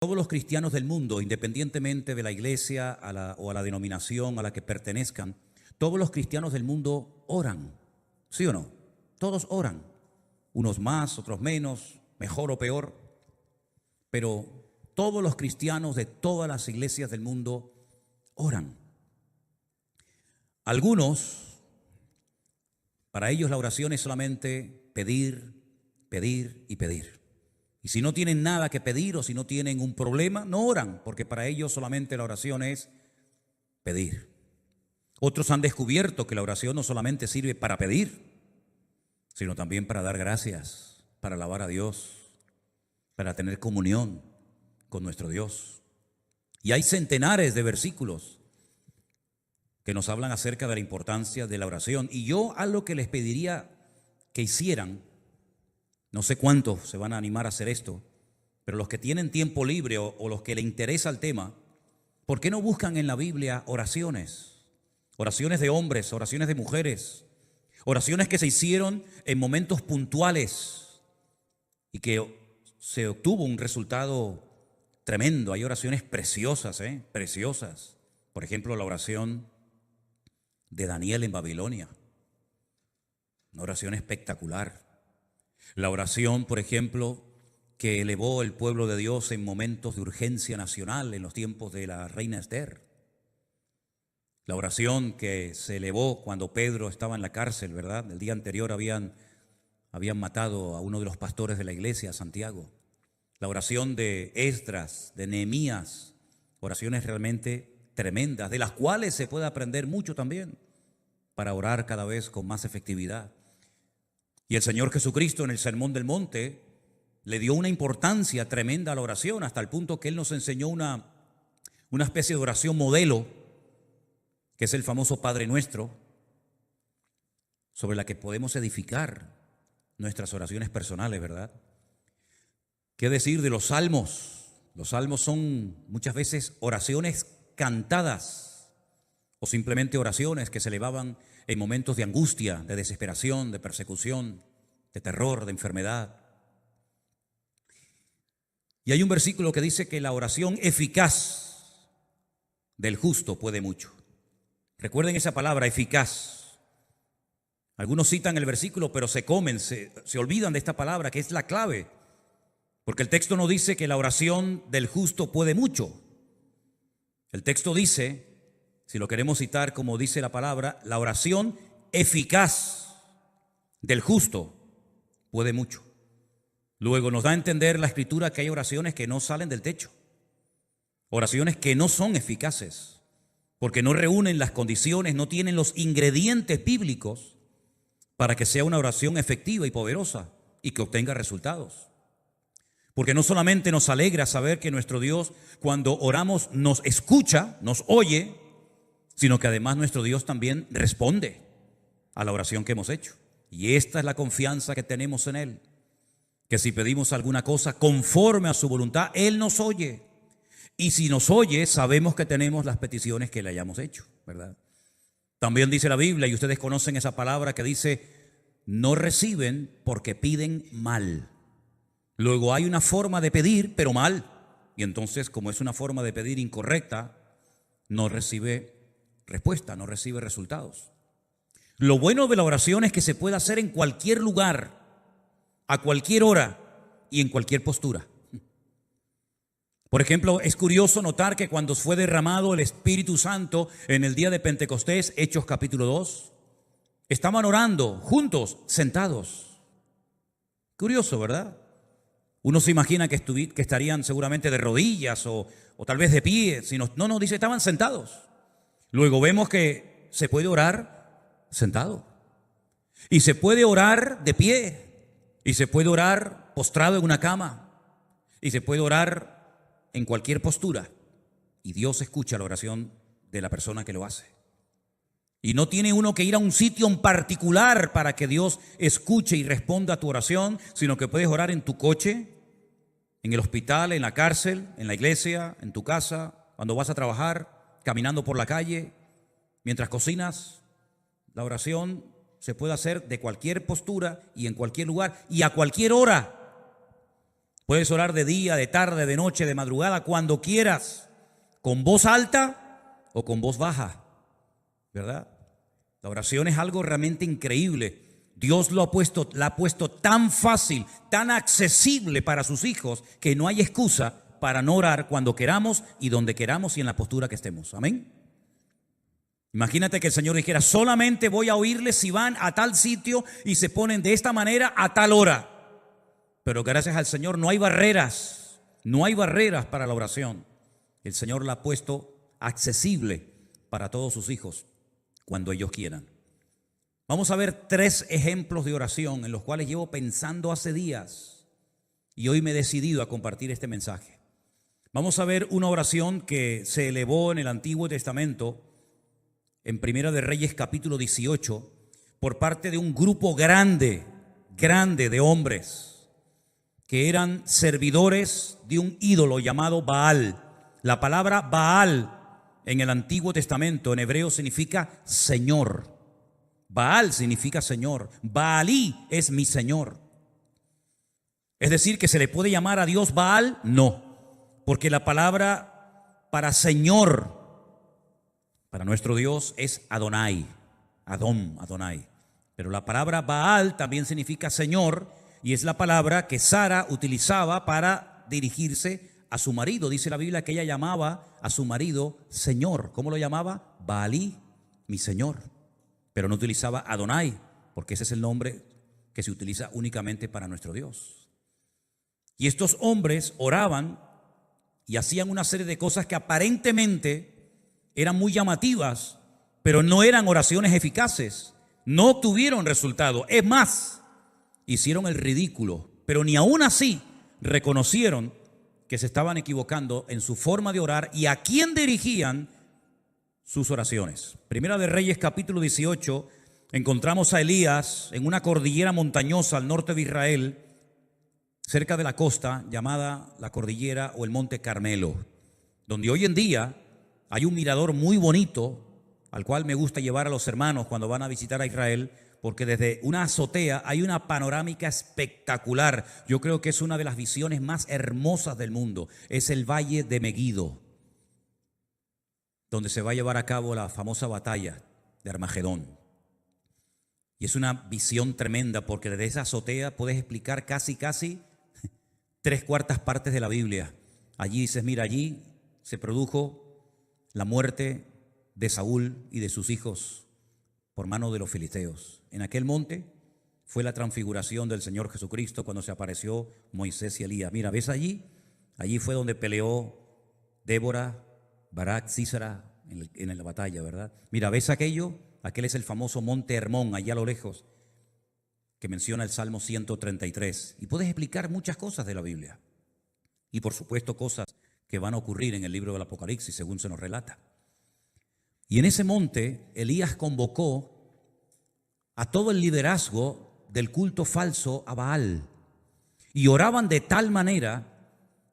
Todos los cristianos del mundo, independientemente de la iglesia o a la denominación a la que pertenezcan, todos los cristianos del mundo oran, ¿sí o no? Todos oran, unos más, otros menos, mejor o peor, pero todos los cristianos de todas las iglesias del mundo oran. Algunos, para ellos la oración es solamente pedir, pedir y pedir. Y si no tienen nada que pedir o si no tienen un problema, no oran, porque para ellos solamente la oración es pedir. Otros han descubierto que la oración no solamente sirve para pedir, sino también para dar gracias, para alabar a Dios, para tener comunión con nuestro Dios. Y hay centenares de versículos que nos hablan acerca de la importancia de la oración. Y yo algo que les pediría que hicieran, no sé cuántos se van a animar a hacer esto, pero los que tienen tiempo libre o los que les interesa el tema, ¿por qué no buscan en la Biblia oraciones? Oraciones de hombres, oraciones de mujeres, oraciones que se hicieron en momentos puntuales y que se obtuvo un resultado tremendo. Hay oraciones preciosas, preciosas. Por ejemplo, la oración de Daniel en Babilonia, una oración espectacular. La oración, por ejemplo, que elevó el pueblo de Dios en momentos de urgencia nacional en los tiempos de la reina Esther. La oración que se elevó cuando Pedro estaba en la cárcel, ¿verdad? El día anterior habían matado a uno de los pastores de la iglesia, Santiago. La oración de Esdras, de Nehemías, oraciones realmente tremendas, de las cuales se puede aprender mucho también para orar cada vez con más efectividad. Y el Señor Jesucristo en el Sermón del Monte le dio una importancia tremenda a la oración, hasta el punto que Él nos enseñó una especie de oración modelo, que es el famoso Padre Nuestro, sobre la que podemos edificar nuestras oraciones personales, ¿verdad? ¿Qué decir de los salmos? Los salmos son muchas veces oraciones cantadas o simplemente oraciones que se elevaban en momentos de angustia, de desesperación, de persecución, de terror, de enfermedad. Y hay un versículo que dice que la oración eficaz del justo puede mucho. Recuerden esa palabra, eficaz. Algunos citan el versículo, pero se olvidan de esta palabra, que es la clave. Porque el texto no dice que la oración del justo puede mucho. El texto dice, si lo queremos citar como dice la palabra, la oración eficaz del justo puede mucho. Luego nos da a entender la Escritura que hay oraciones que no salen del techo, oraciones que no son eficaces, porque no reúnen las condiciones, no tienen los ingredientes bíblicos para que sea una oración efectiva y poderosa y que obtenga resultados. Porque no solamente nos alegra saber que nuestro Dios, cuando oramos, nos escucha, nos oye, sino que además nuestro Dios también responde a la oración que hemos hecho. Y esta es la confianza que tenemos en Él, que si pedimos alguna cosa conforme a su voluntad, Él nos oye. Y si nos oye, sabemos que tenemos las peticiones que le hayamos hecho, ¿verdad? También dice la Biblia, y ustedes conocen esa palabra que dice, no reciben porque piden mal. Luego hay una forma de pedir, pero mal. Y entonces, como es una forma de pedir incorrecta, no recibe respuesta, no recibe resultados. Lo bueno de la oración es que se puede hacer en cualquier lugar, a cualquier hora y en cualquier postura. Por ejemplo, es curioso notar que cuando fue derramado el Espíritu Santo en el día de Pentecostés, Hechos capítulo 2, estaban orando juntos, sentados. Curioso, ¿verdad? Uno se imagina que estarían seguramente de rodillas o tal vez de pie. No, dice, estaban sentados. Luego vemos que se puede orar sentado. Y se puede orar de pie. Y se puede orar postrado en una cama. Y se puede orar en cualquier postura. Y Dios escucha la oración de la persona que lo hace. Y no tiene uno que ir a un sitio en particular para que Dios escuche y responda a tu oración, sino que puedes orar en tu coche, en el hospital, en la cárcel, en la iglesia, en tu casa, cuando vas a trabajar, caminando por la calle, mientras cocinas. La oración se puede hacer de cualquier postura y en cualquier lugar y a cualquier hora. Puedes orar de día, de tarde, de noche, de madrugada, cuando quieras, con voz alta o con voz baja, ¿verdad? La oración es algo realmente increíble. Dios la ha puesto tan fácil, tan accesible para sus hijos, que no hay excusa para no orar cuando queramos y donde queramos y en la postura que estemos. Amén. Imagínate que el Señor dijera: solamente voy a oírles si van a tal sitio y se ponen de esta manera a tal hora. Pero gracias al Señor no hay barreras para la oración. El Señor la ha puesto accesible para todos sus hijos cuando ellos quieran. Vamos a ver 3 ejemplos de oración en los cuales llevo pensando hace días y hoy me he decidido a compartir este mensaje. Vamos a ver una oración que se elevó en el Antiguo Testamento, en Primera de Reyes capítulo 18, por parte de un grupo grande de hombres que eran servidores de un ídolo llamado Baal. La palabra Baal en el Antiguo Testamento en hebreo significa Señor. Baal significa Señor. Baalí es mi Señor. Es decir, que se le puede llamar a Dios Baal, no, porque la palabra para Señor para nuestro Dios es Adonai, Adonai. Pero la palabra Baal también significa Señor, y es la palabra que Sara utilizaba para dirigirse a su marido. Dice la Biblia que ella llamaba a su marido Señor. ¿Cómo lo llamaba? Baalí, mi Señor. Pero no utilizaba Adonai, porque ese es el nombre que se utiliza únicamente para nuestro Dios. Y estos hombres oraban y hacían una serie de cosas que aparentemente eran muy llamativas, pero no eran oraciones eficaces. No tuvieron resultado. Es más, hicieron el ridículo, pero ni aún así reconocieron que se estaban equivocando en su forma de orar y a quién dirigían sus oraciones. Primera de Reyes capítulo 18, encontramos a Elías en una cordillera montañosa al norte de Israel, cerca de la costa llamada la cordillera o el Monte Carmelo, donde hoy en día hay un mirador muy bonito al cual me gusta llevar a los hermanos cuando van a visitar a Israel, porque desde una azotea hay una panorámica espectacular. Yo creo que es una de las visiones más hermosas del mundo. Es el Valle de Meguido, donde se va a llevar a cabo la famosa batalla de Armagedón. Y es una visión tremenda, porque desde esa azotea puedes explicar casi 3/4 partes de la Biblia. Allí dices: mira, allí se produjo la muerte de Saúl y de sus hijos por mano de los filisteos. En aquel monte fue la transfiguración del Señor Jesucristo cuando se apareció Moisés y Elías. Mira, ¿ves allí? Allí fue donde peleó Débora, Barak, Sísara en la batalla, ¿verdad? Mira, ¿ves aquello? Aquel es el famoso monte Hermón, allá a lo lejos, que menciona el Salmo 133. Y puedes explicar muchas cosas de la Biblia. Y por supuesto cosas que van a ocurrir en el libro del Apocalipsis, según se nos relata. Y en ese monte Elías convocó a todo el liderazgo del culto falso a Baal. Y oraban de tal manera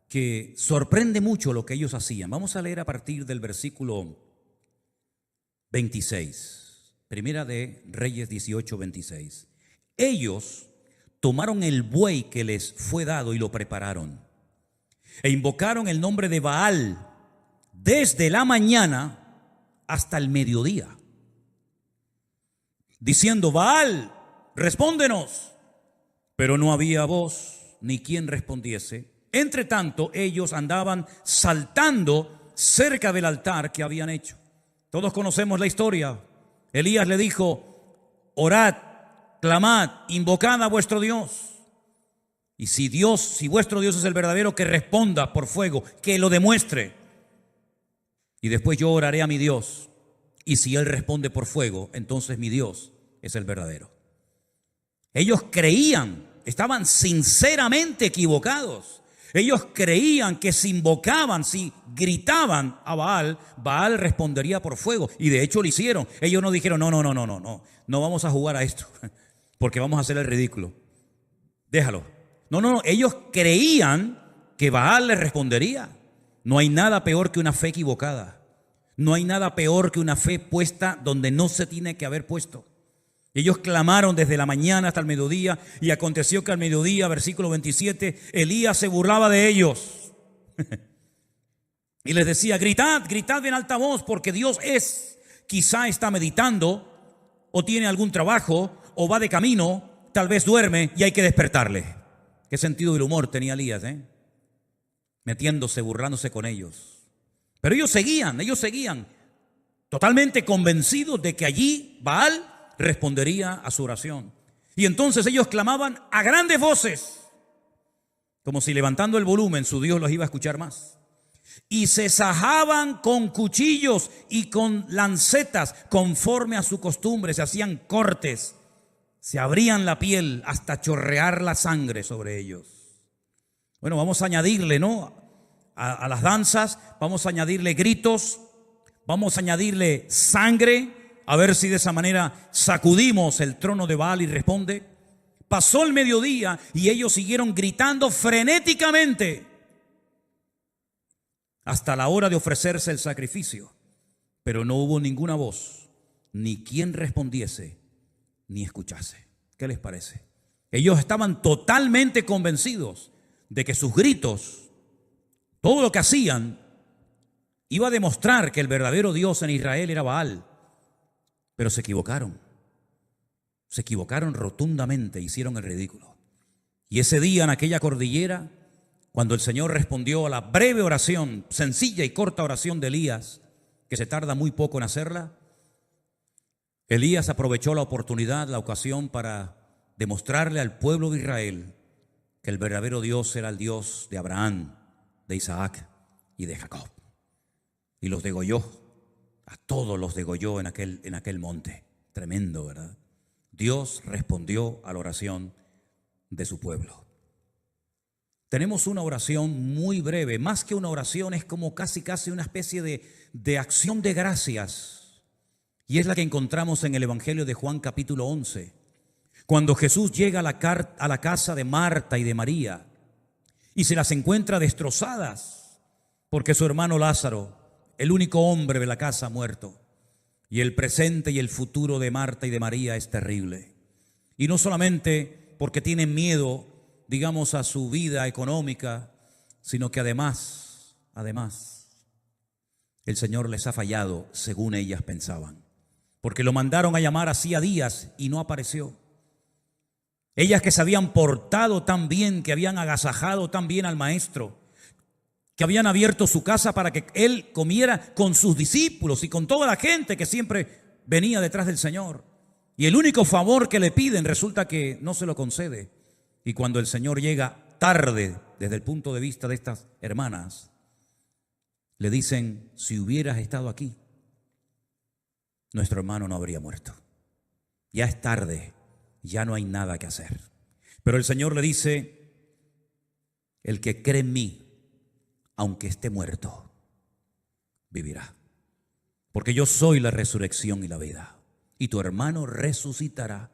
que sorprende mucho lo que ellos hacían. Vamos a leer a partir del versículo 26. Primera de Reyes 18, 26. Ellos tomaron el buey que les fue dado y lo prepararon. E invocaron el nombre de Baal desde la mañana hasta el mediodía, diciendo: Baal, respóndenos. Pero no había voz ni quien respondiese. Entre tanto, ellos andaban saltando cerca del altar que habían hecho. Todos conocemos la historia. Elías le dijo: orad, clamad, invocad a vuestro Dios. Y si vuestro Dios es el verdadero, que responda por fuego, que lo demuestre. Y después yo oraré a mi Dios, y si Él responde por fuego, entonces mi Dios es el verdadero. Ellos creían, estaban sinceramente equivocados. Ellos creían que si invocaban, si gritaban a Baal, Baal respondería por fuego. Y de hecho lo hicieron. Ellos no dijeron: no vamos a jugar a esto, porque vamos a hacer el ridículo. Déjalo. No, ellos creían que Baal les respondería. No hay nada peor que una fe equivocada. No hay nada peor que una fe puesta donde no se tiene que haber puesto. Ellos clamaron desde la mañana hasta el mediodía, y aconteció que al mediodía, versículo 27, Elías se burlaba de ellos y les decía: gritad, gritad en alta voz, porque Dios quizá está meditando, o tiene algún trabajo, o va de camino, tal vez duerme y hay que despertarle. Qué sentido del humor tenía Elías, metiéndose, burlándose con ellos. Pero ellos seguían totalmente convencidos de que allí Baal respondería a su oración. Y entonces ellos clamaban a grandes voces, como si levantando el volumen su Dios los iba a escuchar más. Y se sajaban con cuchillos y con lancetas, conforme a su costumbre. Se hacían cortes, se abrían la piel hasta chorrear la sangre sobre ellos. Bueno, vamos a añadirle, a las danzas, vamos a añadirle gritos, vamos a añadirle sangre, a ver si de esa manera sacudimos el trono de Baal y responde. Pasó el mediodía y ellos siguieron gritando frenéticamente hasta la hora de ofrecerse el sacrificio. Pero no hubo ninguna voz, ni quien respondiese, ni escuchase. ¿Qué les parece? Ellos estaban totalmente convencidos de que sus gritos, todo lo que hacían, iba a demostrar que el verdadero Dios en Israel era Baal. Pero se equivocaron rotundamente, hicieron el ridículo. Y ese día en aquella cordillera, cuando el Señor respondió a la breve oración, sencilla y corta oración de Elías, que se tarda muy poco en hacerla, Elías aprovechó la oportunidad, la ocasión, para demostrarle al pueblo de Israel que el verdadero Dios era el Dios de Abraham, de Isaac y de Jacob. Y los degolló, a todos los degolló en aquel monte. Tremendo, ¿verdad? Dios respondió a la oración de su pueblo. Tenemos una oración muy breve, más que una oración, es como casi una especie de acción de gracias. Y es la que encontramos en el Evangelio de Juan capítulo 11. Cuando Jesús llega a la casa de Marta y de María y se las encuentra destrozadas porque su hermano Lázaro, el único hombre de la casa, ha muerto. Y el presente y el futuro de Marta y de María es terrible. Y no solamente porque tienen miedo, digamos, a su vida económica, sino que además, el Señor les ha fallado según ellas pensaban. Porque lo mandaron a llamar hacía días y no apareció. Ellas que se habían portado tan bien, que habían agasajado tan bien al Maestro, que habían abierto su casa para que Él comiera con sus discípulos y con toda la gente que siempre venía detrás del Señor. Y el único favor que le piden resulta que no se lo concede. Y cuando el Señor llega tarde, desde el punto de vista de estas hermanas, le dicen: si hubieras estado aquí, nuestro hermano no habría muerto. Ya es tarde, ya no hay nada que hacer. Pero el Señor le dice: el que cree en mí, aunque esté muerto, vivirá. Porque yo soy la resurrección y la vida. Y tu hermano resucitará.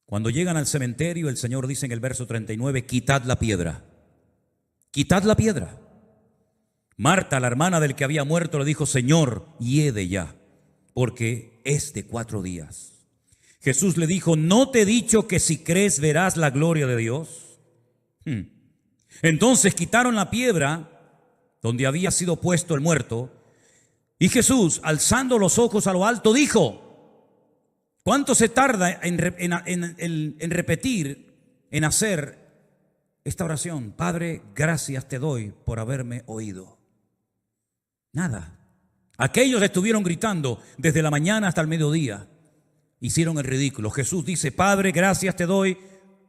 Cuando llegan al cementerio, el Señor dice en el verso 39, quitad la piedra. Quitad la piedra. Marta, la hermana del que había muerto, le dijo: Señor, hiede ya, porque es de 4 días. Jesús le dijo: ¿no te he dicho que si crees verás la gloria de Dios? Entonces quitaron la piedra donde había sido puesto el muerto, y Jesús, alzando los ojos a lo alto, dijo: ¿cuánto se tarda en repetir, en hacer esta oración? Padre, gracias te doy por haberme oído. Nada. Aquellos estuvieron gritando desde la mañana hasta el mediodía. Hicieron el ridículo. Jesús dice: Padre, gracias te doy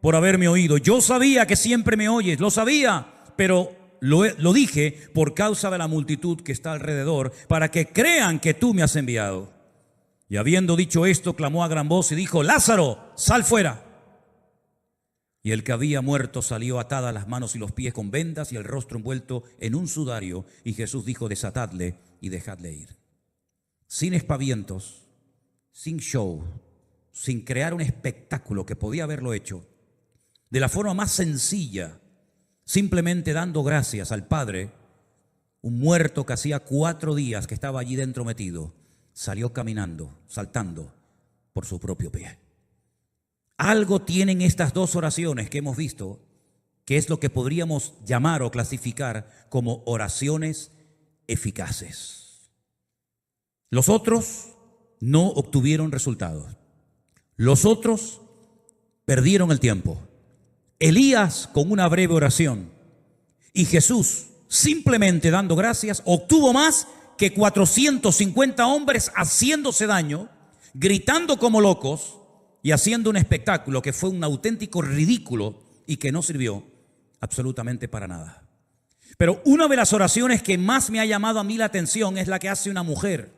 por haberme oído. Yo sabía que siempre me oyes, lo sabía, pero lo dije por causa de la multitud que está alrededor, para que crean que tú me has enviado. Y habiendo dicho esto, clamó a gran voz y dijo: Lázaro, sal fuera. Y el que había muerto salió, atadas las manos y los pies con vendas y el rostro envuelto en un sudario. Y Jesús dijo: desatadle y dejadle ir. Sin espavientos, sin show, sin crear un espectáculo que podía haberlo hecho, de la forma más sencilla, simplemente dando gracias al Padre, un muerto que hacía 4 días que estaba allí dentro metido, salió caminando, saltando por su propio pie. Algo tienen estas dos oraciones que hemos visto, que es lo que podríamos llamar o clasificar como oraciones eficaces. Los otros no obtuvieron resultados. Los otros perdieron el tiempo. Elías con una breve oración y Jesús simplemente dando gracias obtuvo más que 450 hombres haciéndose daño, gritando como locos y haciendo un espectáculo que fue un auténtico ridículo y que no sirvió absolutamente para nada. Pero una de las oraciones que más me ha llamado a mí la atención es la que hace una mujer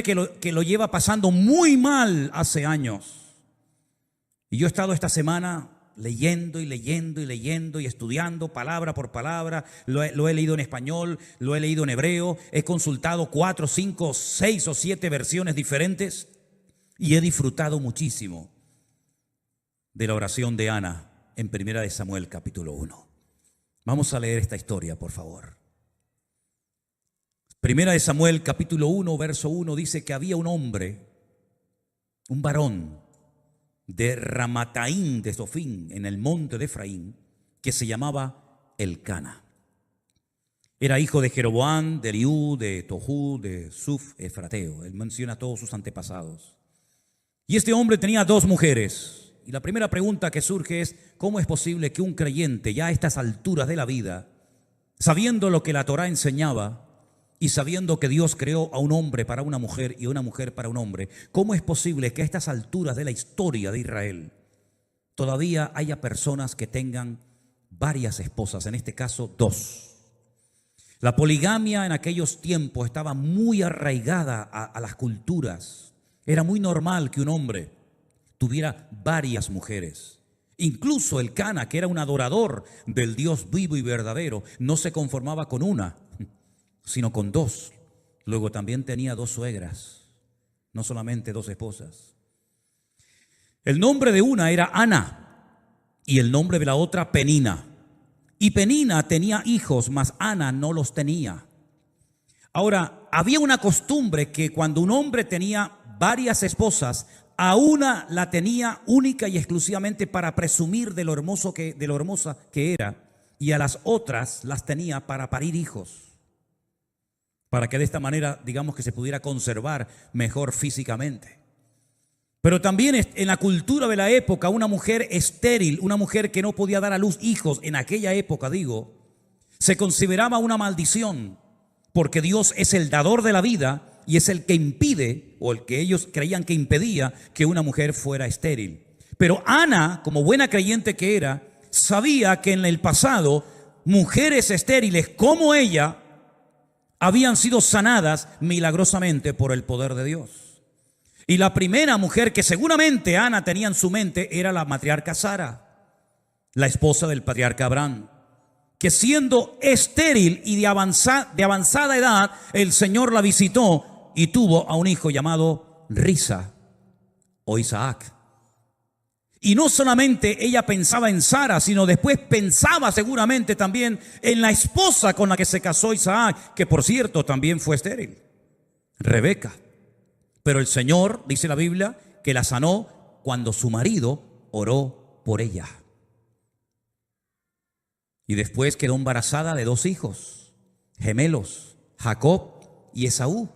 que lo lleva pasando muy mal hace años. Y yo he estado esta semana leyendo y estudiando palabra por palabra. Lo he leído en español, lo he leído en hebreo, he consultado 4, 5, 6 o 7 versiones diferentes y he disfrutado muchísimo de la oración de Ana en 1 Samuel capítulo 1. Vamos a leer esta historia, por favor. 1 Samuel capítulo 1, verso 1 dice que había un hombre, un varón de Ramataim de Sofín, en el monte de Efraín, que se llamaba Elcana. Era hijo de Jeroboam, de Eliú, de Tohu, de Suf, Efrateo. Él menciona a todos sus antepasados. Y este hombre tenía 2 mujeres. Y la primera pregunta que surge es, ¿cómo es posible que un creyente ya a estas alturas de la vida, sabiendo lo que la Torá enseñaba y sabiendo que Dios creó a un hombre para una mujer y a una mujer para un hombre, cómo es posible que a estas alturas de la historia de Israel todavía haya personas que tengan varias esposas, en este caso 2? La poligamia en aquellos tiempos estaba muy arraigada a las culturas. Era muy normal que un hombre tuviera varias mujeres. Incluso Elcana, que era un adorador del Dios vivo y verdadero, no se conformaba con una, sino con 2. Luego también tenía 2 suegras, no solamente 2 esposas. El nombre de una era Ana y el nombre de la otra Penina. Y Penina tenía hijos, mas Ana no los tenía. Ahora, había una costumbre que cuando un hombre tenía varias esposas, a una la tenía única y exclusivamente para presumir de lo hermosa que era, y a las otras las tenía para parir hijos, para que de esta manera, digamos, que se pudiera conservar mejor físicamente. Pero también en la cultura de la época, una mujer estéril, una mujer que no podía dar a luz hijos, en aquella época, se consideraba una maldición, porque Dios es el dador de la vida y es el que impide, o el que ellos creían que impedía, que una mujer fuera estéril. Pero Ana, como buena creyente que era, sabía que en el pasado mujeres estériles como ella habían sido sanadas milagrosamente por el poder de Dios. Y la primera mujer que seguramente Ana tenía en su mente era la matriarca Sara, la esposa del patriarca Abraham, que siendo estéril y de avanzada edad, el Señor la visitó y tuvo a un hijo llamado Risa o Isaac. Y no solamente ella pensaba en Sara, sino después pensaba seguramente también en la esposa con la que se casó Isaac, que por cierto también fue estéril, Rebeca. Pero el Señor, dice la Biblia, que la sanó cuando su marido oró por ella. Y después quedó embarazada de 2 hijos, gemelos, Jacob y Esaú.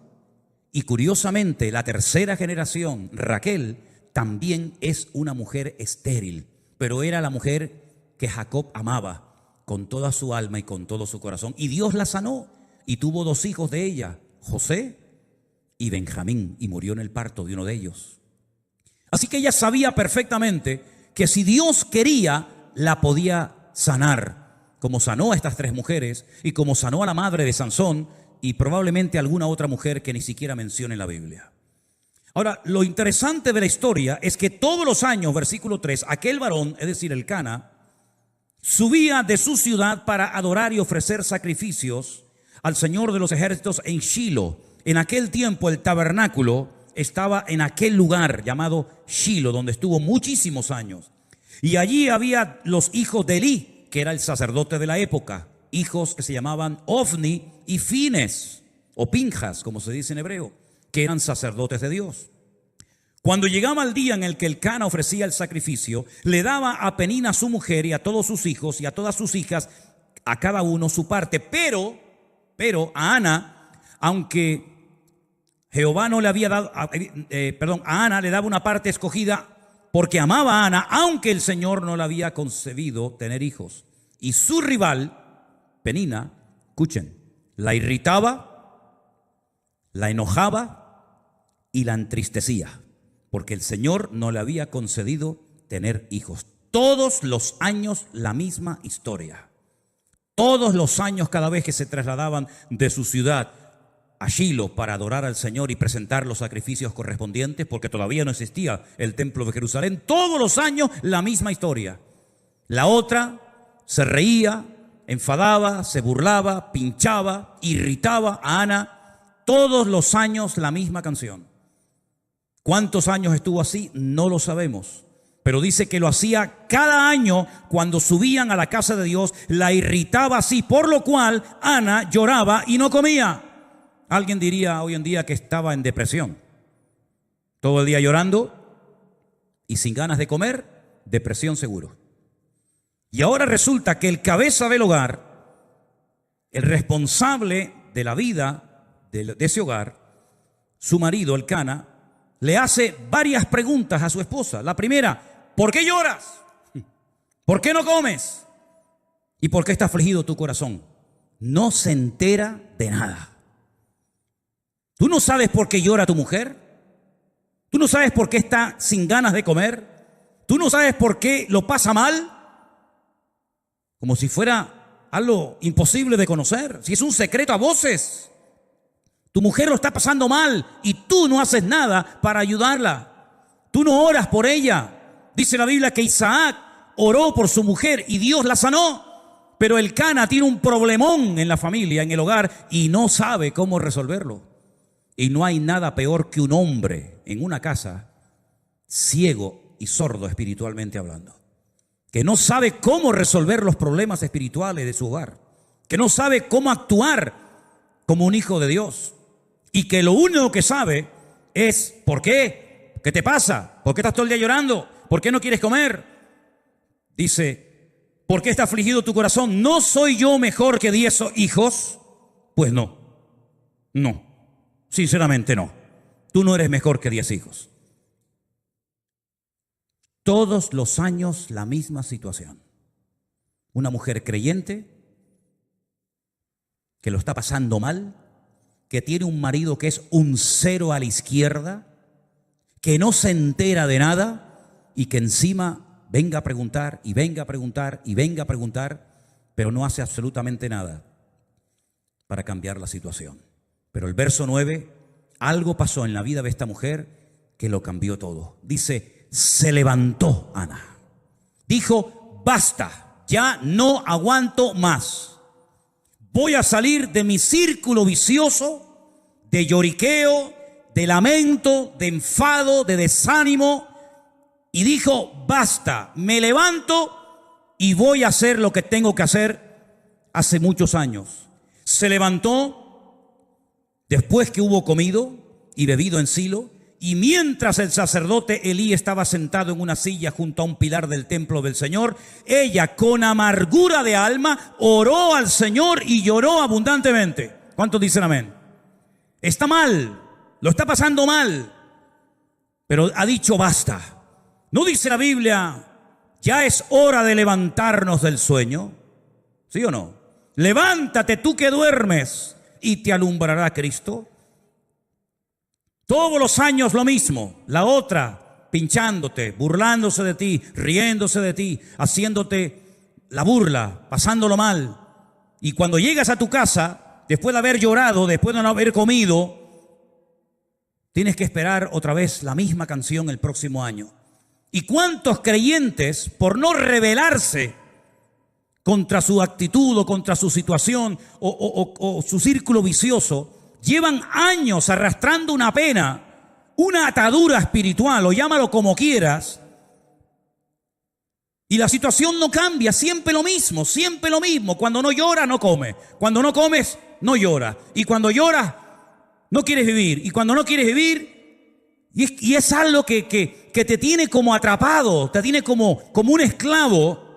Y curiosamente, la tercera generación, Raquel, también es una mujer estéril, pero era la mujer que Jacob amaba con toda su alma y con todo su corazón. Y Dios la sanó y tuvo 2 hijos de ella, José y Benjamín, y murió en el parto de uno de ellos. Así que ella sabía perfectamente que si Dios quería, la podía sanar, como sanó a estas 3 mujeres y como sanó a la madre de Sansón y probablemente alguna otra mujer que ni siquiera menciona en la Biblia. Ahora, lo interesante de la historia es que todos los años, versículo 3, aquel varón, es decir, Elcana, subía de su ciudad para adorar y ofrecer sacrificios al Señor de los ejércitos en Shilo. En aquel tiempo el tabernáculo estaba en aquel lugar llamado Shilo, donde estuvo muchísimos años. Y allí había los hijos de Elí, que era el sacerdote de la época, hijos que se llamaban Ofni y Fines, o Pinjas, como se dice en hebreo, que eran sacerdotes de Dios. Cuando llegaba el día en el que el Cana ofrecía el sacrificio, le daba a Penina su mujer y a todos sus hijos y a todas sus hijas, a cada uno su parte. Pero a Ana, aunque Jehová no le había dado, a Ana le daba una parte escogida porque amaba a Ana, aunque el Señor no le había concebido tener hijos. Y su rival, Penina, escuchen, la irritaba, la enojaba y la entristecía, porque el Señor no le había concedido tener hijos. Todos los años la misma historia. Todos los años, cada vez que se trasladaban de su ciudad a Shilo para adorar al Señor y presentar los sacrificios correspondientes, porque todavía no existía el templo de Jerusalén, todos los años la misma historia. La otra se reía, enfadaba, se burlaba, pinchaba, irritaba a Ana. Todos los años la misma canción. ¿Cuántos años estuvo así? No lo sabemos. Pero dice que lo hacía cada año cuando subían a la casa de Dios, la irritaba así, por lo cual Ana lloraba y no comía. Alguien diría hoy en día que estaba en depresión. Todo el día llorando y sin ganas de comer, depresión seguro. Y ahora resulta que el cabeza del hogar, el responsable de la vida de ese hogar, su marido, el Cana, le hace varias preguntas a su esposa. La primera, ¿por qué lloras? ¿Por qué no comes? ¿Y por qué está afligido tu corazón? No se entera de nada. ¿Tú no sabes por qué llora tu mujer? ¿Tú no sabes por qué está sin ganas de comer? ¿Tú no sabes por qué lo pasa mal? Como si fuera algo imposible de conocer, si es un secreto a voces. Tu mujer lo está pasando mal y tú no haces nada para ayudarla. Tú no oras por ella. Dice la Biblia que Isaac oró por su mujer y Dios la sanó. Pero el Cana tiene un problemón en la familia, en el hogar, y no sabe cómo resolverlo. Y no hay nada peor que un hombre en una casa ciego y sordo espiritualmente hablando, que no sabe cómo resolver los problemas espirituales de su hogar, que no sabe cómo actuar como un hijo de Dios, y que lo único que sabe es ¿por qué? ¿Qué te pasa? ¿Por qué estás todo el día llorando? ¿Por qué no quieres comer? Dice, ¿por qué está afligido tu corazón? ¿No soy yo mejor que 10 hijos? Pues no. Sinceramente no. Tú no eres mejor que 10 hijos. Todos los años la misma situación. Una mujer creyente que lo está pasando mal, que tiene un marido que es un cero a la izquierda, que no se entera de nada y que encima venga a preguntar y venga a preguntar y venga a preguntar, pero no hace absolutamente nada para cambiar la situación. Pero el verso 9, algo pasó en la vida de esta mujer que lo cambió todo. Dice, se levantó Ana. Dijo, basta, ya no aguanto más. Voy a salir de mi círculo vicioso, de lloriqueo, de lamento, de enfado, de desánimo. Y dijo, basta, me levanto y voy a hacer lo que tengo que hacer hace muchos años. Se levantó después que hubo comido y bebido en Silo, y mientras el sacerdote Elí estaba sentado en una silla junto a un pilar del templo del Señor, ella con amargura de alma oró al Señor y lloró abundantemente. ¿Cuántos dicen amén? Está mal, lo está pasando mal, pero ha dicho basta. ¿No dice la Biblia, ya es hora de levantarnos del sueño? ¿Sí o no? Levántate tú que duermes y te alumbrará Cristo. Todos los años lo mismo, la otra pinchándote, burlándose de ti, riéndose de ti, haciéndote la burla, pasándolo mal. Y cuando llegas a tu casa, después de haber llorado, después de no haber comido, tienes que esperar otra vez la misma canción el próximo año. ¿Y cuántos creyentes, por no rebelarse contra su actitud o contra su situación o su círculo vicioso, llevan años arrastrando una pena, una atadura espiritual, o llámalo como quieras, y la situación no cambia, siempre lo mismo, siempre lo mismo. Cuando no llora, no come. Cuando no comes, no llora. Y cuando lloras, no quieres vivir. Y cuando no quieres vivir, Y es algo que te tiene como atrapado, te tiene como un esclavo.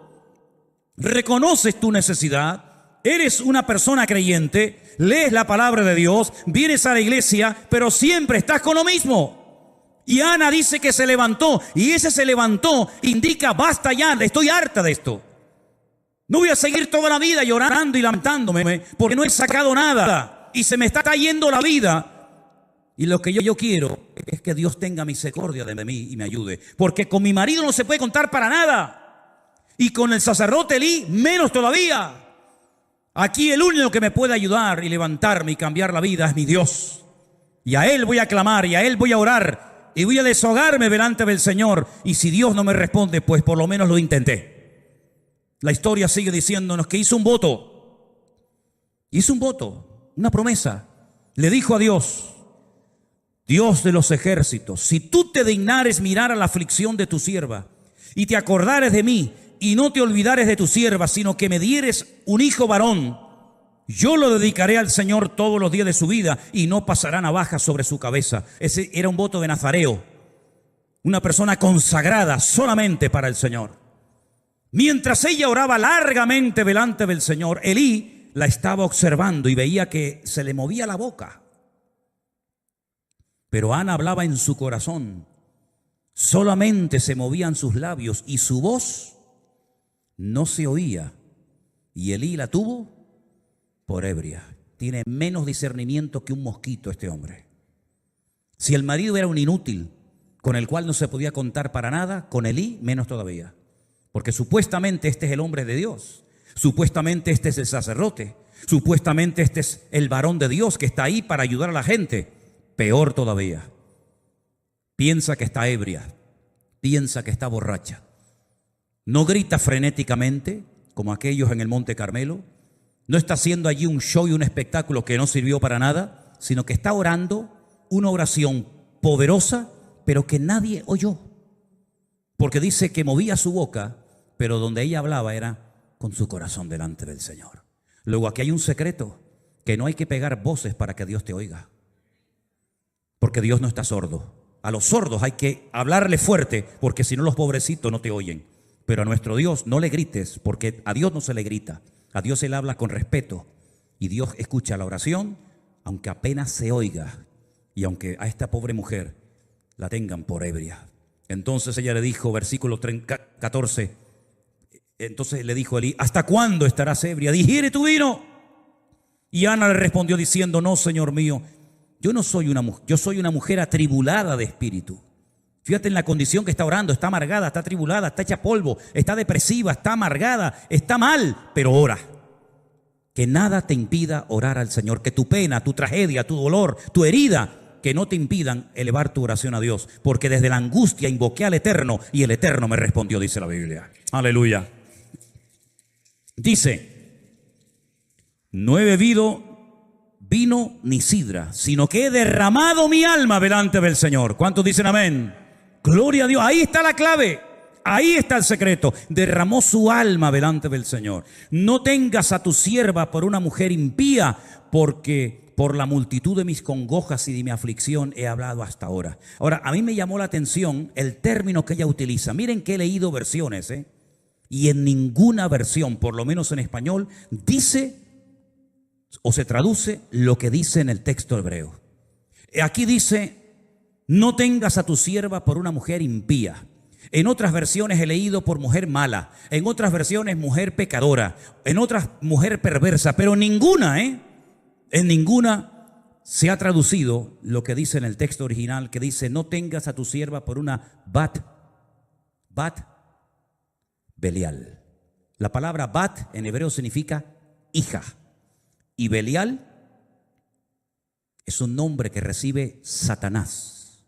Reconoces tu necesidad, eres una persona creyente, lees la palabra de Dios, vienes a la iglesia, pero siempre estás con lo mismo. Y Ana dice que se levantó, y ese se levantó indica, basta ya, estoy harta de esto. No voy a seguir toda la vida llorando y lamentándome porque no he sacado nada y se me está cayendo la vida. Y lo que yo quiero es que Dios tenga misericordia de mí y me ayude, porque con mi marido no se puede contar para nada. Y con el sacerdote Elí, menos todavía. Aquí el único que me puede ayudar y levantarme y cambiar la vida es mi Dios. Y a Él voy a clamar y a Él voy a orar y voy a deshogarme delante del Señor. Y si Dios no me responde, pues por lo menos lo intenté. La historia sigue diciéndonos que hizo un voto. Hizo un voto, una promesa. Le dijo a Dios, Dios de los ejércitos, si tú te dignares mirar a la aflicción de tu sierva y te acordares de mí, y no te olvidares de tu sierva, sino que me dieres un hijo varón, yo lo dedicaré al Señor todos los días de su vida y no pasará navaja sobre su cabeza. Ese era un voto de nazareo, una persona consagrada solamente para el Señor. Mientras ella oraba largamente delante del Señor, Elí la estaba observando y veía que se le movía la boca. Pero Ana hablaba en su corazón, solamente se movían sus labios y su voz no se oía, y Elí la tuvo por ebria. Tiene menos discernimiento que un mosquito este hombre. Si el marido era un inútil con el cual no se podía contar para nada, con Elí menos todavía, porque supuestamente este es el hombre de Dios, supuestamente este es el sacerdote, supuestamente este es el varón de Dios que está ahí para ayudar a la gente. Peor todavía, piensa que está ebria, piensa que está borracha. No grita frenéticamente como aquellos en el Monte Carmelo. No está haciendo allí un show y un espectáculo que no sirvió para nada, sino que está orando una oración poderosa, pero que nadie oyó. Porque dice que movía su boca, pero donde ella hablaba era con su corazón delante del Señor. Luego aquí hay un secreto, que no hay que pegar voces para que Dios te oiga. Porque Dios no está sordo. A los sordos hay que hablarle fuerte, porque si no los pobrecitos no te oyen. Pero a nuestro Dios no le grites, porque a Dios no se le grita. A Dios se le habla con respeto. Y Dios escucha la oración, aunque apenas se oiga. Y aunque a esta pobre mujer la tengan por ebria. Entonces ella le dijo, versículo 14, entonces le dijo Elí, ¿hasta cuándo estarás ebria? Digiere tu vino. Y Ana le respondió diciendo, no, Señor mío, yo soy una mujer atribulada de espíritu. Fíjate en la condición que está orando, está amargada, está atribulada, está hecha polvo, está depresiva, está amargada, está mal, pero ora. Que nada te impida orar al Señor, que tu pena, tu tragedia, tu dolor, tu herida, que no te impidan elevar tu oración a Dios, porque desde la angustia invoqué al Eterno y el Eterno me respondió, dice la Biblia. Aleluya. Dice, no he bebido vino ni sidra, sino que he derramado mi alma delante del Señor. ¿Cuántos dicen amén? Gloria a Dios, ahí está la clave, ahí está el secreto. Derramó su alma delante del Señor. No tengas a tu sierva por una mujer impía, porque por la multitud de mis congojas y de mi aflicción he hablado hasta ahora. Ahora, a mí me llamó la atención el término que ella utiliza. Miren que he leído versiones, y en ninguna versión, por lo menos en español, dice o se traduce lo que dice en el texto hebreo. Aquí dice, no tengas a tu sierva por una mujer impía. En otras versiones he leído por mujer mala, en otras versiones mujer pecadora, en otras mujer perversa, pero en ninguna se ha traducido lo que dice en el texto original, que dice, no tengas a tu sierva por una bat Belial. La palabra bat en hebreo significa hija. Y Belial es un nombre que recibe Satanás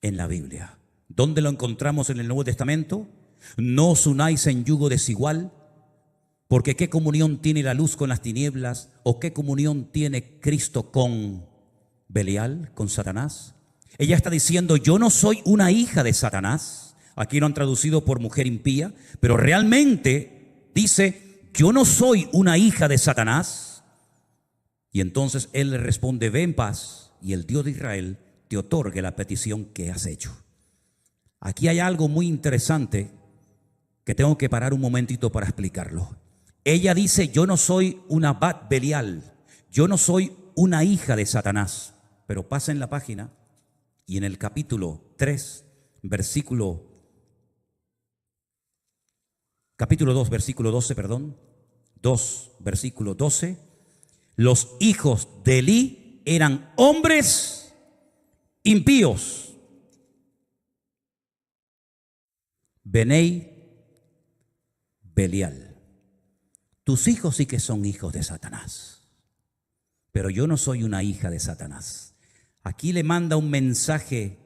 en la Biblia. ¿Dónde lo encontramos en el Nuevo Testamento? No os unáis en yugo desigual, porque ¿qué comunión tiene la luz con las tinieblas? ¿O qué comunión tiene Cristo con Belial, con Satanás? Ella está diciendo, yo no soy una hija de Satanás. Aquí lo han traducido por mujer impía, pero realmente dice, yo no soy una hija de Satanás. Y entonces él le responde, ve en paz, y el Dios de Israel te otorgue la petición que has hecho. Aquí hay algo muy interesante que tengo que parar un momentito para explicarlo. Ella dice, yo no soy una Bat Belial, yo no soy una hija de Satanás. Pero pasen la página y en el capítulo 3, capítulo 2, versículo 12, 2, versículo 12, los hijos de Elí eran hombres impíos. Benei Belial. Tus hijos sí que son hijos de Satanás, pero yo no soy una hija de Satanás. Aquí le manda un mensaje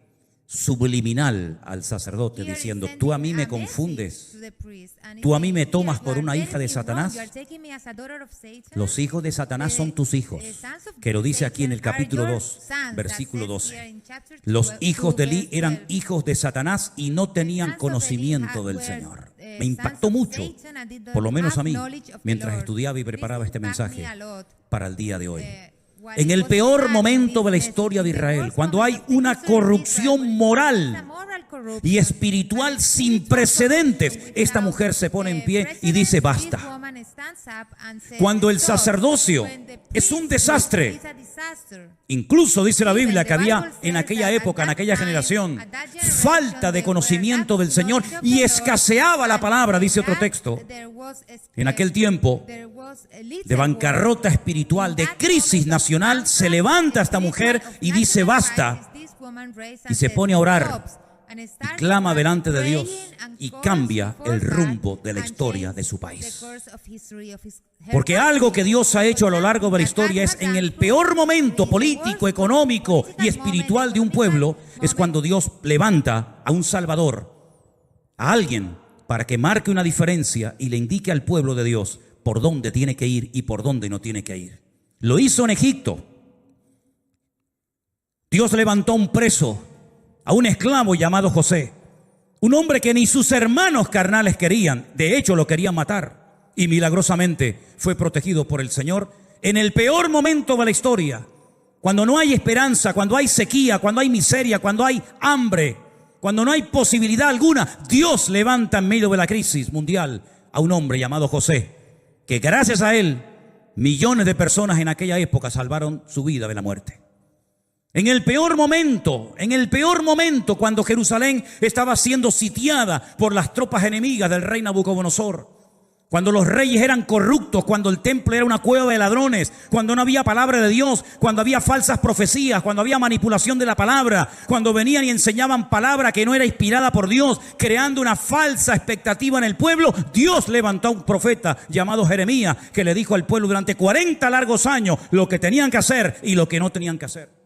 subliminal al sacerdote diciendo, tú a mí me confundes, tú a mí me tomas por una hija de Satanás. Los hijos de Satanás son tus hijos, que lo dice aquí en el capítulo 2, versículo 12. Los hijos de Elí eran hijos de Satanás y no tenían conocimiento del Señor. Me impactó mucho, por lo menos a mí, mientras estudiaba y preparaba este mensaje para el día de hoy. En el peor momento de la historia de Israel, cuando hay una corrupción moral y espiritual sin precedentes, esta mujer se pone en pie y dice basta. Cuando el sacerdocio es un desastre, incluso dice la Biblia que había en aquella época, en aquella generación, falta de conocimiento del Señor y escaseaba la palabra, dice otro texto. En aquel tiempo de bancarrota espiritual, de crisis nacional, se levanta esta mujer y dice basta, y se pone a orar y clama delante de Dios y cambia el rumbo de la historia de su país. Porque algo que Dios ha hecho a lo largo de la historia es, en el peor momento político, económico y espiritual de un pueblo, es cuando Dios levanta a un Salvador, a alguien para que marque una diferencia y le indique al pueblo de Dios por dónde tiene que ir y por dónde no tiene que ir. Lo hizo en Egipto. Dios levantó un preso, a un esclavo llamado José, un hombre que ni sus hermanos carnales querían, de hecho lo querían matar, y milagrosamente fue protegido por el Señor en el peor momento de la historia, cuando no hay esperanza, cuando hay sequía, cuando hay miseria, cuando hay hambre, cuando no hay posibilidad alguna. Dios levanta en medio de la crisis mundial a un hombre llamado José, que gracias a él millones de personas en aquella época salvaron su vida de la muerte. En el peor momento, cuando Jerusalén estaba siendo sitiada por las tropas enemigas del rey Nabucodonosor, cuando los reyes eran corruptos, cuando el templo era una cueva de ladrones, cuando no había palabra de Dios, cuando había falsas profecías, cuando había manipulación de la palabra, cuando venían y enseñaban palabra que no era inspirada por Dios, creando una falsa expectativa en el pueblo, Dios levantó a un profeta llamado Jeremías, que le dijo al pueblo durante 40 largos años lo que tenían que hacer y lo que no tenían que hacer.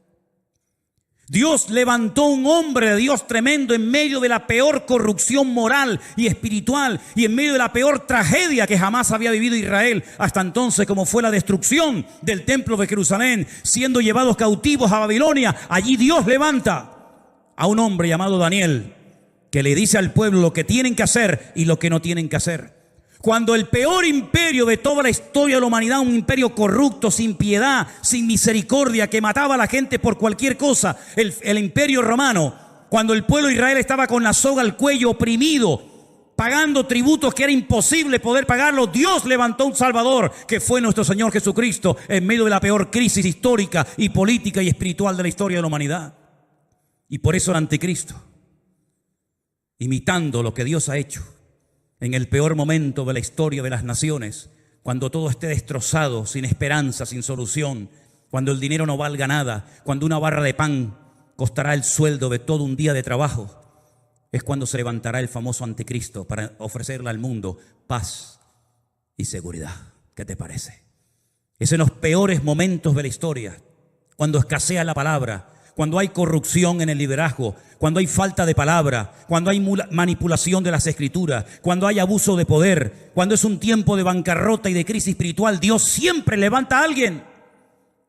Dios levantó un hombre de Dios tremendo en medio de la peor corrupción moral y espiritual y en medio de la peor tragedia que jamás había vivido Israel hasta entonces, como fue la destrucción del templo de Jerusalén, siendo llevados cautivos a Babilonia. Allí Dios levanta a un hombre llamado Daniel, que le dice al pueblo lo que tienen que hacer y lo que no tienen que hacer. Cuando el peor imperio de toda la historia de la humanidad, un imperio corrupto, sin piedad, sin misericordia, que mataba a la gente por cualquier cosa, el imperio romano, cuando el pueblo de Israel estaba con la soga al cuello, oprimido, pagando tributos que era imposible poder pagarlos, Dios levantó un Salvador, que fue nuestro Señor Jesucristo, en medio de la peor crisis histórica y política y espiritual de la historia de la humanidad. Y por eso el anticristo, imitando lo que Dios ha hecho, en el peor momento de la historia de las naciones, cuando todo esté destrozado, sin esperanza, sin solución, cuando el dinero no valga nada, cuando una barra de pan costará el sueldo de todo un día de trabajo, es cuando se levantará el famoso anticristo para ofrecerle al mundo paz y seguridad. ¿Qué te parece? Es en los peores momentos de la historia, cuando escasea la palabra, cuando hay corrupción en el liderazgo, cuando hay falta de palabra, cuando hay manipulación de las escrituras, cuando hay abuso de poder, cuando es un tiempo de bancarrota y de crisis espiritual, Dios siempre levanta a alguien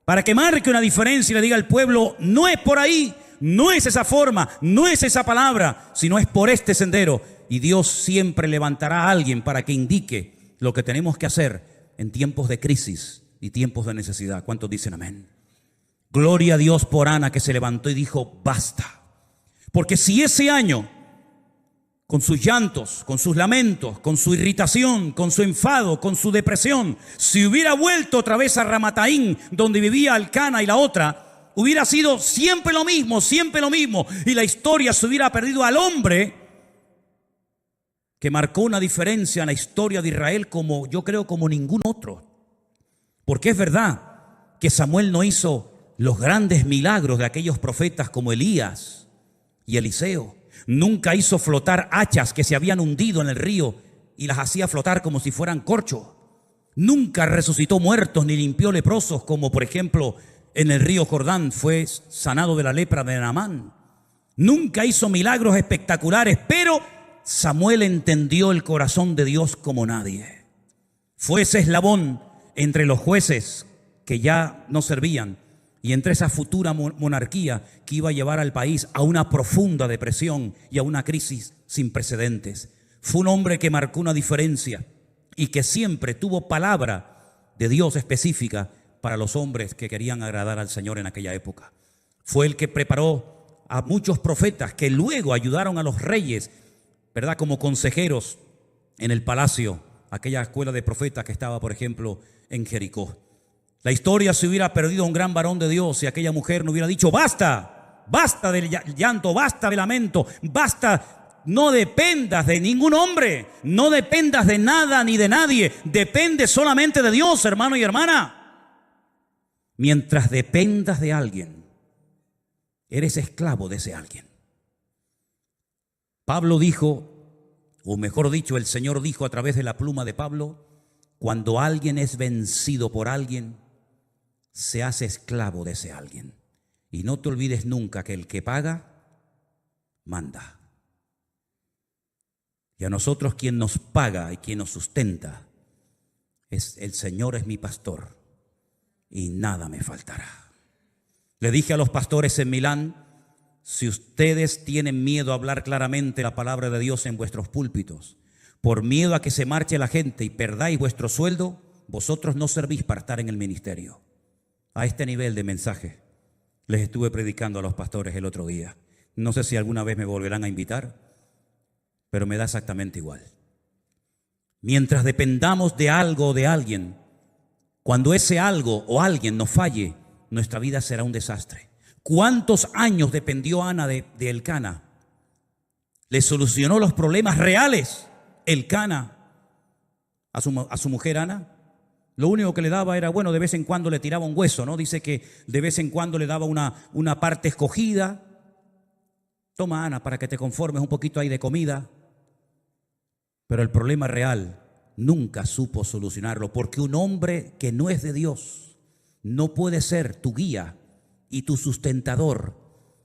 para que marque una diferencia y le diga al pueblo, no es por ahí, no es esa forma, no es esa palabra, sino es por este sendero. Y Dios siempre levantará a alguien para que indique lo que tenemos que hacer en tiempos de crisis y tiempos de necesidad. ¿Cuántos dicen amén? Gloria a Dios por Ana, que se levantó y dijo, basta. Porque si ese año, con sus llantos, con sus lamentos, con su irritación, con su enfado, con su depresión, si hubiera vuelto otra vez a Ramataín, donde vivía Elcana y la otra, hubiera sido siempre lo mismo, y la historia se hubiera perdido al hombre que marcó una diferencia en la historia de Israel como yo creo como ningún otro. Porque es verdad que Samuel no hizo los grandes milagros de aquellos profetas como Elías y Eliseo. Nunca hizo flotar hachas que se habían hundido en el río y las hacía flotar como si fueran corcho. Nunca resucitó muertos ni limpió leprosos, como por ejemplo en el río Jordán fue sanado de la lepra de Naamán. Nunca hizo milagros espectaculares, pero Samuel entendió el corazón de Dios como nadie. Fue ese eslabón entre los jueces que ya no servían y entre esa futura monarquía que iba a llevar al país a una profunda depresión y a una crisis sin precedentes. Fue un hombre que marcó una diferencia y que siempre tuvo palabra de Dios específica para los hombres que querían agradar al Señor en aquella época. Fue el que preparó a muchos profetas que luego ayudaron a los reyes, ¿verdad?, como consejeros en el palacio, aquella escuela de profetas que estaba, por ejemplo, en Jericó. La historia se hubiera perdido un gran varón de Dios si aquella mujer no hubiera dicho, basta, basta del llanto, basta del lamento, basta, no dependas de ningún hombre, no dependas de nada ni de nadie, depende solamente de Dios, hermano y hermana. Mientras dependas de alguien, eres esclavo de ese alguien. Pablo dijo, o mejor dicho, el Señor dijo a través de la pluma de Pablo, cuando alguien es vencido por alguien, se hace esclavo de ese alguien. Y no te olvides nunca que el que paga, manda. Y a nosotros quien nos paga y quien nos sustenta es el Señor, es mi pastor y nada me faltará. Le dije a los pastores en Milán, si ustedes tienen miedo a hablar claramente la palabra de Dios en vuestros púlpitos, por miedo a que se marche la gente y perdáis vuestro sueldo, vosotros no servís para estar en el ministerio. A este nivel de mensaje les estuve predicando a los pastores el otro día. No sé si alguna vez me volverán a invitar, pero me da exactamente igual. Mientras dependamos de algo o de alguien, cuando ese algo o alguien nos falle, nuestra vida será un desastre. ¿Cuántos años dependió Ana de Elcana? Le solucionó los problemas reales Elcana a su mujer Ana. Lo único que le daba era, bueno, de vez en cuando le tiraba un hueso, ¿no? Dice que de vez en cuando le daba una parte escogida. Toma, Ana, para que te conformes un poquito ahí de comida. Pero el problema real nunca supo solucionarlo, porque un hombre que no es de Dios no puede ser tu guía y tu sustentador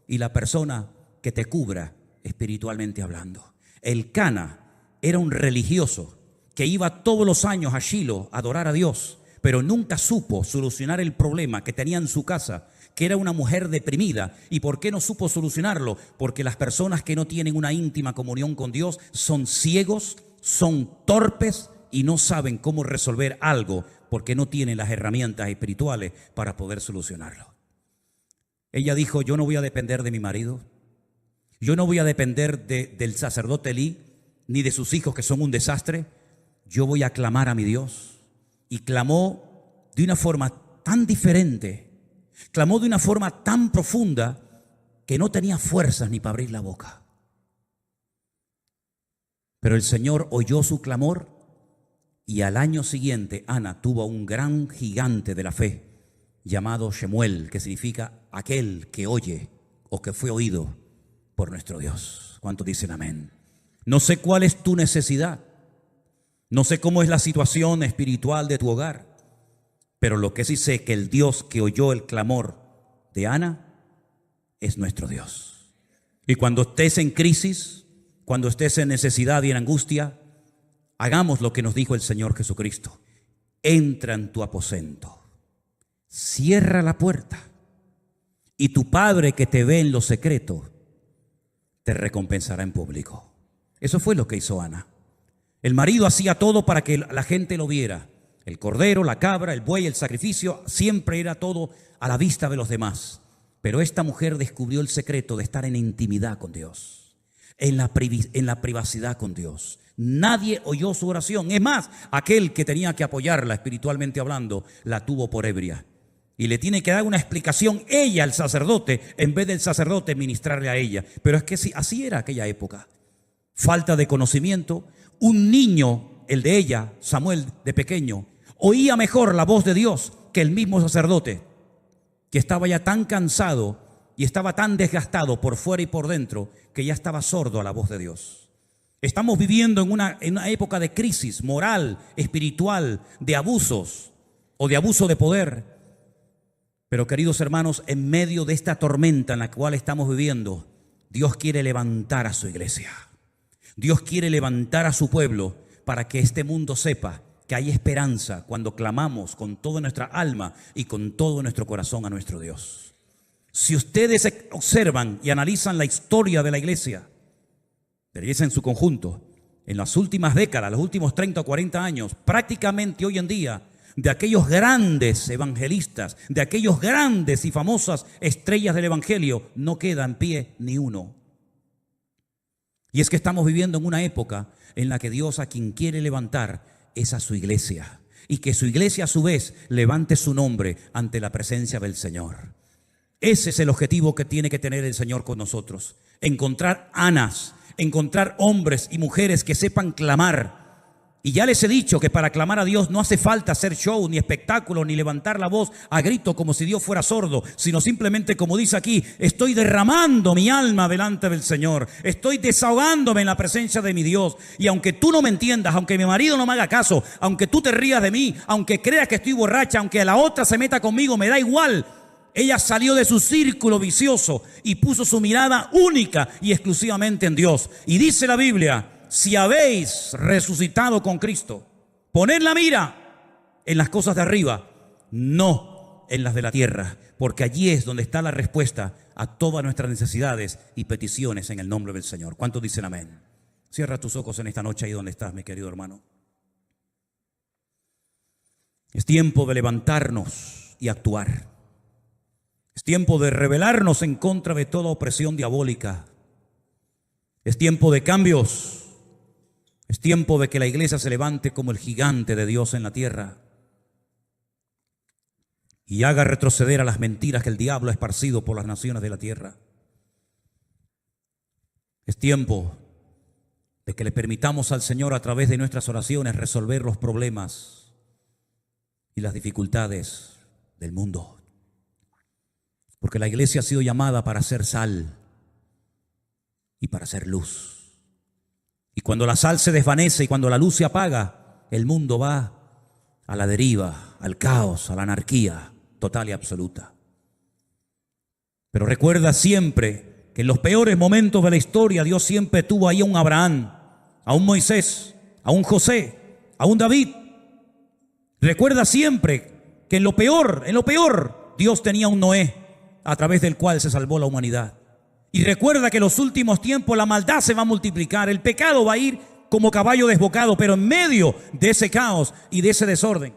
y la persona que te cubra espiritualmente hablando. Elcana era un religioso que iba todos los años a Shilo a adorar a Dios, pero nunca supo solucionar el problema que tenía en su casa, que era una mujer deprimida. ¿Y por qué no supo solucionarlo? Porque las personas que no tienen una íntima comunión con Dios son ciegos, son torpes y no saben cómo resolver algo porque no tienen las herramientas espirituales para poder solucionarlo. Ella dijo, yo no voy a depender de mi marido, yo no voy a depender del sacerdote Elí, ni de sus hijos que son un desastre. Yo voy a clamar a mi Dios. Y clamó de una forma tan diferente, clamó de una forma tan profunda que no tenía fuerzas ni para abrir la boca. Pero el Señor oyó su clamor y al año siguiente Ana tuvo un gran gigante de la fe llamado Shemuel, que significa aquel que oye o que fue oído por nuestro Dios. ¿Cuántos dicen amén? No sé cuál es tu necesidad. No sé cómo es la situación espiritual de tu hogar, pero lo que sí sé que el Dios que oyó el clamor de Ana es nuestro Dios. Y cuando estés en crisis, cuando estés en necesidad y en angustia, hagamos lo que nos dijo el Señor Jesucristo. Entra en tu aposento, cierra la puerta y tu Padre que te ve en lo secreto te recompensará en público. Eso fue lo que hizo Ana. El marido hacía todo para que la gente lo viera. El cordero, la cabra, el buey, el sacrificio, siempre era todo a la vista de los demás. Pero esta mujer descubrió el secreto de estar en intimidad con Dios, en la privacidad con Dios. Nadie oyó su oración. Es más, aquel que tenía que apoyarla espiritualmente hablando, la tuvo por ebria. Y le tiene que dar una explicación ella al sacerdote, en vez del sacerdote ministrarle a ella. Pero es que sí, así era aquella época. Falta de conocimiento. Un niño, el de ella, Samuel de pequeño, oía mejor la voz de Dios que el mismo sacerdote, que estaba ya tan cansado y estaba tan desgastado por fuera y por dentro, que ya estaba sordo a la voz de Dios. Estamos viviendo en una época de crisis moral, espiritual, de abusos o de abuso de poder. Pero queridos hermanos, en medio de esta tormenta en la cual estamos viviendo, Dios quiere levantar a su iglesia. Dios quiere levantar a su pueblo para que este mundo sepa que hay esperanza cuando clamamos con toda nuestra alma y con todo nuestro corazón a nuestro Dios. Si ustedes observan y analizan la historia de la iglesia en su conjunto, en las últimas décadas, los últimos 30 o 40 años, prácticamente hoy en día, de aquellos grandes evangelistas, de aquellos grandes y famosas estrellas del evangelio, no queda en pie ni uno. Y es que estamos viviendo en una época en la que Dios a quien quiere levantar es a su iglesia, y que su iglesia a su vez levante su nombre ante la presencia del Señor. Ese es el objetivo que tiene que tener el Señor con nosotros: encontrar Anas, encontrar hombres y mujeres que sepan clamar. Y ya les he dicho que para clamar a Dios no hace falta hacer show, ni espectáculo, ni levantar la voz a grito como si Dios fuera sordo, sino simplemente, como dice aquí, estoy derramando mi alma delante del Señor, estoy desahogándome en la presencia de mi Dios. Y aunque tú no me entiendas, aunque mi marido no me haga caso, aunque tú te rías de mí, aunque creas que estoy borracha, aunque la otra se meta conmigo, me da igual. Ella salió de su círculo vicioso y puso su mirada única y exclusivamente en Dios. Y dice la Biblia: si habéis resucitado con Cristo, poned la mira en las cosas de arriba, no en las de la tierra, porque allí es donde está la respuesta a todas nuestras necesidades y peticiones en el nombre del Señor. ¿Cuántos dicen amén? Cierra tus ojos en esta noche ahí donde estás, mi querido hermano. Es tiempo de levantarnos y actuar. Es tiempo de rebelarnos en contra de toda opresión diabólica. Es tiempo de cambios. Es tiempo de que la iglesia se levante como el gigante de Dios en la tierra y haga retroceder a las mentiras que el diablo ha esparcido por las naciones de la tierra. Es tiempo de que le permitamos al Señor, a través de nuestras oraciones, resolver los problemas y las dificultades del mundo. Porque la iglesia ha sido llamada para ser sal y para ser luz. Y cuando la sal se desvanece y cuando la luz se apaga, el mundo va a la deriva, al caos, a la anarquía total y absoluta. Pero recuerda siempre que en los peores momentos de la historia Dios siempre tuvo ahí a un Abraham, a un Moisés, a un José, a un David. Recuerda siempre que en lo peor, Dios tenía un Noé a través del cual se salvó la humanidad. Y recuerda que en los últimos tiempos la maldad se va a multiplicar, el pecado va a ir como caballo desbocado, pero en medio de ese caos y de ese desorden,